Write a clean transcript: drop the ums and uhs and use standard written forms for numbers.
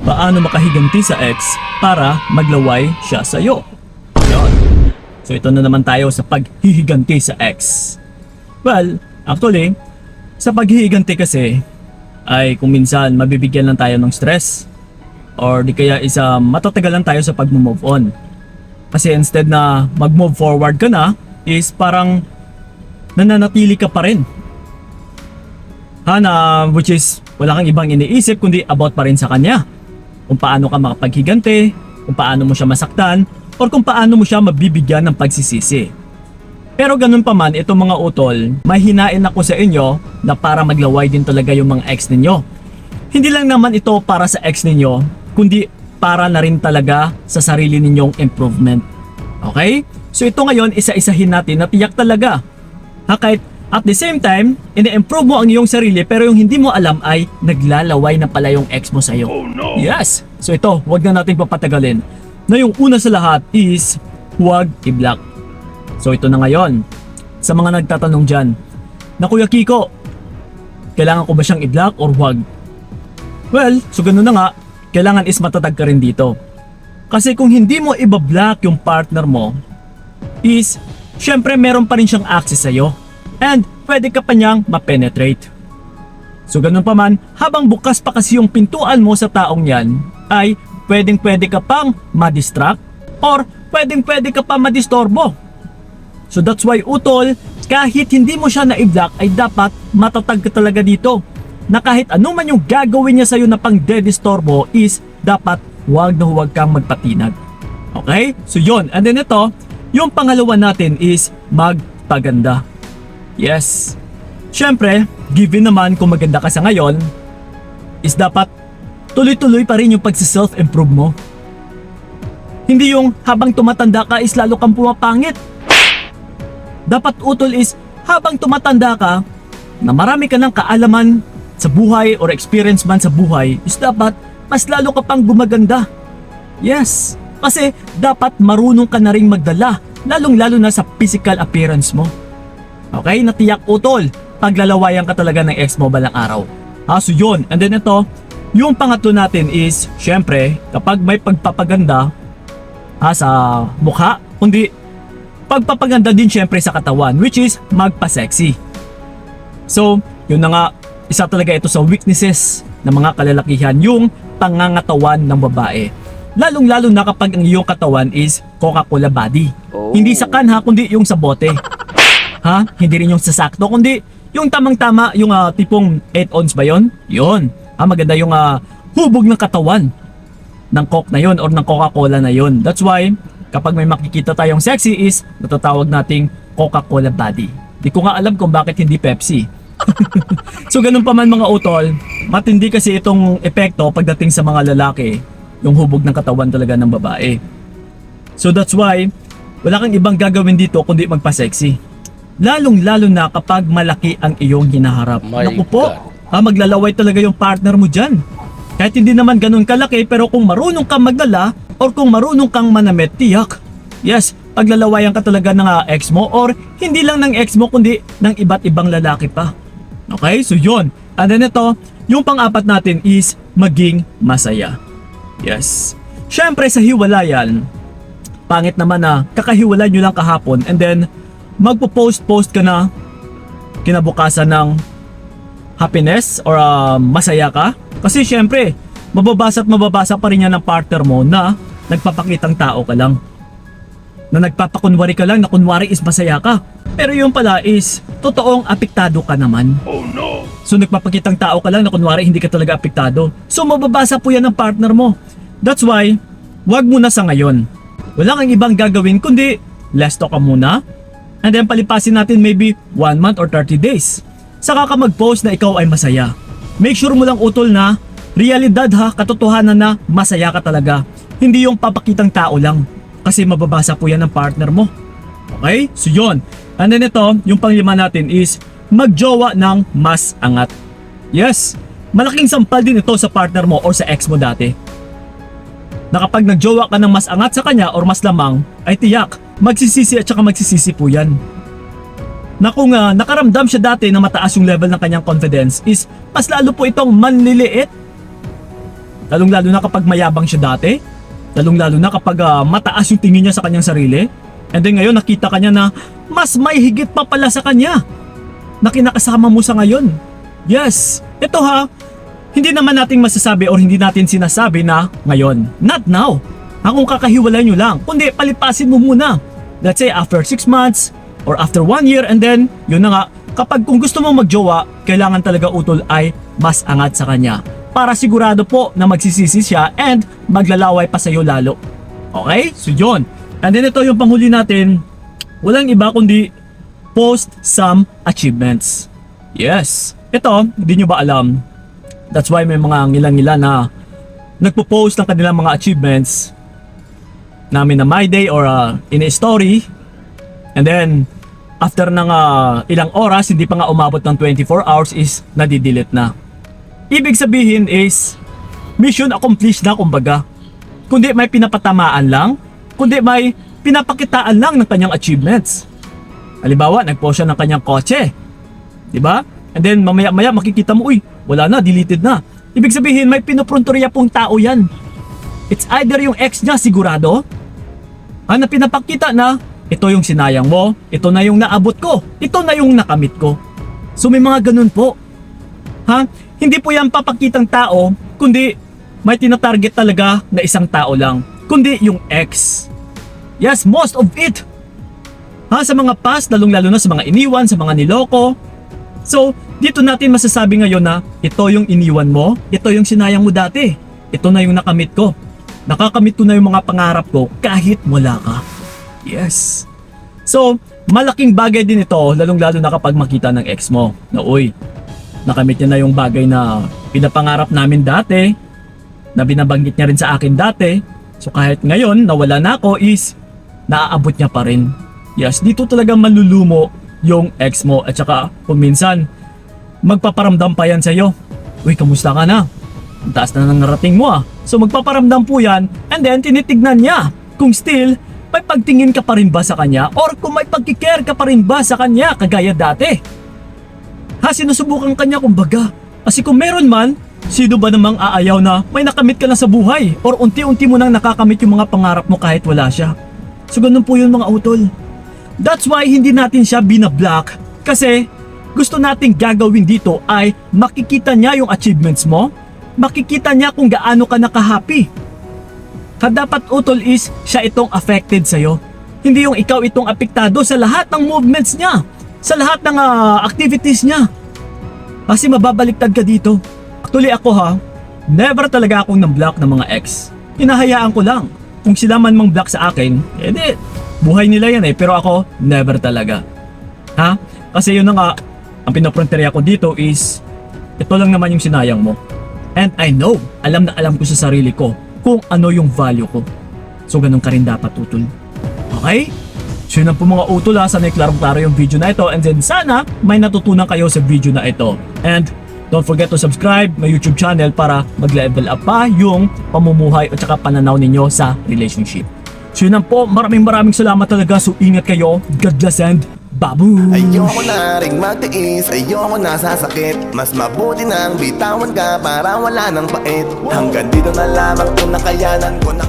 paano makahiganti sa ex para maglaway siya sa'yo. Yun. So ito na naman tayo sa paghihiganti sa ex. Well, actually, sa paghihiganti kasi ay kung minsan mabibigyan lang tayo ng stress or di kaya isa matatagalan tayo sa pag-move on. Kasi instead na mag-move forward ka na is parang nananatili ka pa rin. Which is wala kang ibang iniisip kundi about pa rin sa kanya. Kung paano ka makapaghiganti, kung paano mo siya masaktan, or kung paano mo siya mabibigyan ng pagsisisi. Pero ganun pa man, itong mga utol, may hinain ako sa inyo na para maglaway din talaga yung mga ex ninyo. Hindi lang naman ito para sa ex ninyo, kundi para na rin talaga sa sarili ninyong improvement. Okay? So ito ngayon, isa-isahin natin na tiyak talaga. Kahit at the same time, ina-improve mo ang iyong sarili pero yung hindi mo alam ay naglalaway na pala yung ex mo sa'yo. Oh, no. Yes! So ito, huwag na natin papatagalin. Na yung una sa lahat is huwag i-block. So ito na ngayon, sa mga nagtatanong dyan, na Kuya Kiko, kailangan ko ba siyang i-block or huwag? Well, so ganun na nga, kailangan is matatag ka rin dito. Kasi kung hindi mo i-block yung partner mo, is syempre meron pa rin siyang access sa'yo. And pwede ka pa niyang ma-penetrate. So ganun pa man, habang bukas pa kasi yung pintuan mo sa taong yan, ay pwede ka pang ma-distract or pwede ka pa ma-distorbo. So that's why utol, kahit hindi mo siya na-i-block ay dapat matatag ka talaga dito. Na kahit ano man yung gagawin niya sa'yo na pang de-distorbo is dapat huwag na huwag kang magpatinag. Okay? So yun, and then ito, yung pangalawa natin is magpaganda. Yes. Syempre, given naman kung maganda ka sa ngayon, is dapat tuloy-tuloy pa rin yung pagsi-self-improve mo. Hindi yung habang tumatanda ka is lalo kang pumapangit. Dapat utol is habang tumatanda ka, na marami ka ng kaalaman sa buhay or experience man sa buhay, is dapat mas lalo ka pang gumaganda. Yes. Kasi dapat marunong ka na rin magdala, lalong-lalo na sa physical appearance mo. Okay, natiyak utol, paglalawayan ka talaga ng ex mo balang araw. So yun, and then ito, yung pangatlo natin is, syempre, kapag may pagpapaganda sa mukha, kundi pagpapaganda din syempre sa katawan, which is magpa-sexy. So, yun na nga, isa talaga ito sa weaknesses ng mga kalalakihan, yung pangangatawan ng babae. Lalong-lalo na kapag ang iyong katawan is Coca-Cola body. Hindi sa can kundi yung sa bote. Hindi rin yung sasakto, kundi yung tamang-tama, yung tipong 8 ounce ba yun? Yun. Maganda yung hubog ng katawan ng Coke na yun or ng Coca-Cola na yun. That's why, kapag may makikita tayong sexy is natatawag nating Coca-Cola body. Di ko nga alam kung bakit hindi Pepsi. So ganun pa man mga utol, matindi kasi itong epekto pagdating sa mga lalaki, yung hubog ng katawan talaga ng babae. So that's why, wala kang ibang gagawin dito kundi magpa-sexy. Lalong-lalo na kapag malaki ang iyong hinaharap. Naku po, maglalaway talaga yung partner mo dyan. Kahit hindi naman ganun kalaki, pero kung marunong kang magdala or kung marunong kang manamit, tiyak. Yes, paglalawayan ka talaga ng ex mo or hindi lang ng ex mo kundi ng iba't ibang lalaki pa. Okay, so yun. And then ito, yung pang-apat natin is maging masaya. Yes. Syempre sa hiwalayan, pangit naman na kakahiwalay nyo lang kahapon and then magpo-post ka na kinabukasan ng happiness or masaya ka. Kasi syempre, mababasa pa rin yan ng partner mo na nagpapakitang tao ka lang. Na nagpapakunwari ka lang na kunwari is masaya ka. Pero yung pala is, totoong apektado ka naman. Oh no! So nagpapakitang tao ka lang na kunwari hindi ka talaga apektado. So mababasa po yan ng partner mo. That's why, wag muna sa ngayon. Wala kang ibang gagawin kundi, less talk ka muna. And then palipasin natin maybe 1 month or 30 days. Saka ka mag-post na ikaw ay masaya. Make sure mo lang utol na realidad katotohanan na masaya ka talaga. Hindi yung papakitang tao lang. Kasi mababasa po yan ng partner mo. Okay? So yun. And then ito, yung panglima natin is magjowa ng mas angat. Yes, malaking sampal din ito sa partner mo or sa ex mo dati. Na kapag nagjowa ka ng mas angat sa kanya or mas lamang, ay tiyak, magsisisi at saka magsisisi po yan. Na kung nakaramdam siya dati na mataas yung level ng kanyang confidence is mas lalo po itong manliliit. Lalong-lalo na kapag mayabang siya dati. Lalong-lalo na kapag mataas yung tingin niya sa kanyang sarili. And then ngayon nakita kanya na mas may higit pa pala sa kanya na kinakasama mo sa ngayon. Yes, ito ha, hindi naman nating masasabi or hindi natin sinasabi na ngayon. Not now. Kung kakahiwalay nyo lang, kundi palipasin mo muna. Let's say after 6 months or after 1 year, and then yun na nga, kapag kung gusto mo magjowa, kailangan talaga utol ay mas angat sa kanya. Para sigurado po na magsisisi siya and maglalaway pa sa'yo lalo. Okay? So yun. And then ito yung panghuli natin, walang iba kundi post some achievements. Yes. Ito, hindi nyo ba alam? That's why may mga ngilang-ngila na nagpo-post ng kanilang mga achievements namin na my day or in a story. And then, after ng ilang oras, hindi pa nga umabot ng 24 hours is nadidelete na. Ibig sabihin is, mission accomplished na kumbaga. Kundi may pinapatamaan lang, kundi may pinapakitaan lang ng kanyang achievements. Halimbawa, nag-post siya ng kanyang kotse. Diba? And then mamaya-maya makikita mo, uy, wala na, deleted na. Ibig sabihin, may pinuprontorya pong tao yan. It's either yung ex niya sigurado, na pinapakita na, ito yung sinayang mo, ito na yung naabot ko, ito na yung nakamit ko. So may mga ganun po. Hindi po yan papakitang tao, kundi may tinatarget talaga na isang tao lang, kundi yung ex. Yes, most of it. Sa mga past, lalong-lalo na sa mga iniwan, sa mga niloko. So, dito natin masasabi ngayon na ito yung iniwan mo, ito yung sinayang mo dati, ito na yung nakamit ko. Nakakamit ko na yung mga pangarap ko kahit wala ka. Yes. So, malaking bagay din ito, lalong-lalo na kapag makita ng ex mo na uy, nakamit niya na yung bagay na pinapangarap namin dati, na binabanggit niya rin sa akin dati. So kahit ngayon nawala na ako is naaabot niya pa rin. Yes, dito talaga malulumo yung ex mo at saka kung minsan magpaparamdam pa yan sa'yo. Uy, kamusta ka na? Ang taas na ng narating mo ah. So magpaparamdam po yan and then tinitignan niya kung still may pagtingin ka pa rin ba sa kanya or kung may pagkikare ka pa rin ba sa kanya kagaya dati. Sinusubukan kanya kumbaga. Kasi kung meron man, sino ba namang aayaw na may nakamit ka na sa buhay or unti-unti mo nang nakakamit yung mga pangarap mo kahit wala siya. So ganun po yun mga utol. That's why hindi natin siya binablock kasi gusto nating gagawin dito ay makikita niya yung achievements mo, makikita niya kung gaano ka nakahappy. Dapat utol is siya itong affected sa'yo. Hindi yung ikaw itong apektado sa lahat ng movements niya, sa lahat ng activities niya. Kasi mababaliktad ka dito. Actually ako never talaga akong nang-block ng mga ex. Hinahayaan ko lang. Kung sila man mang-block sa akin, edi, buhay nila yan pero ako, never talaga. Kasi yun na nga, ang pinapronterya ko dito is, ito lang naman yung sinayang mo. And I know, alam na alam ko sa sarili ko kung ano yung value ko. So ganun ka rin dapat utol. Okay? So yun ang po mga utol sana klarong-klaro yung video na ito and then sana may natutunan kayo sa video na ito. And don't forget to subscribe my YouTube channel para mag-level up pa yung pamumuhay at saka pananaw ninyo sa relationship. So yun ang po, maraming salamat talaga. So ingat kayo, God bless and babu! Ayoko na ring magtiis, ayoko na sasakit. Mas mabuti nang bitawan ka para wala nang pait. Hanggang dito na lamang kung nakayanan ko na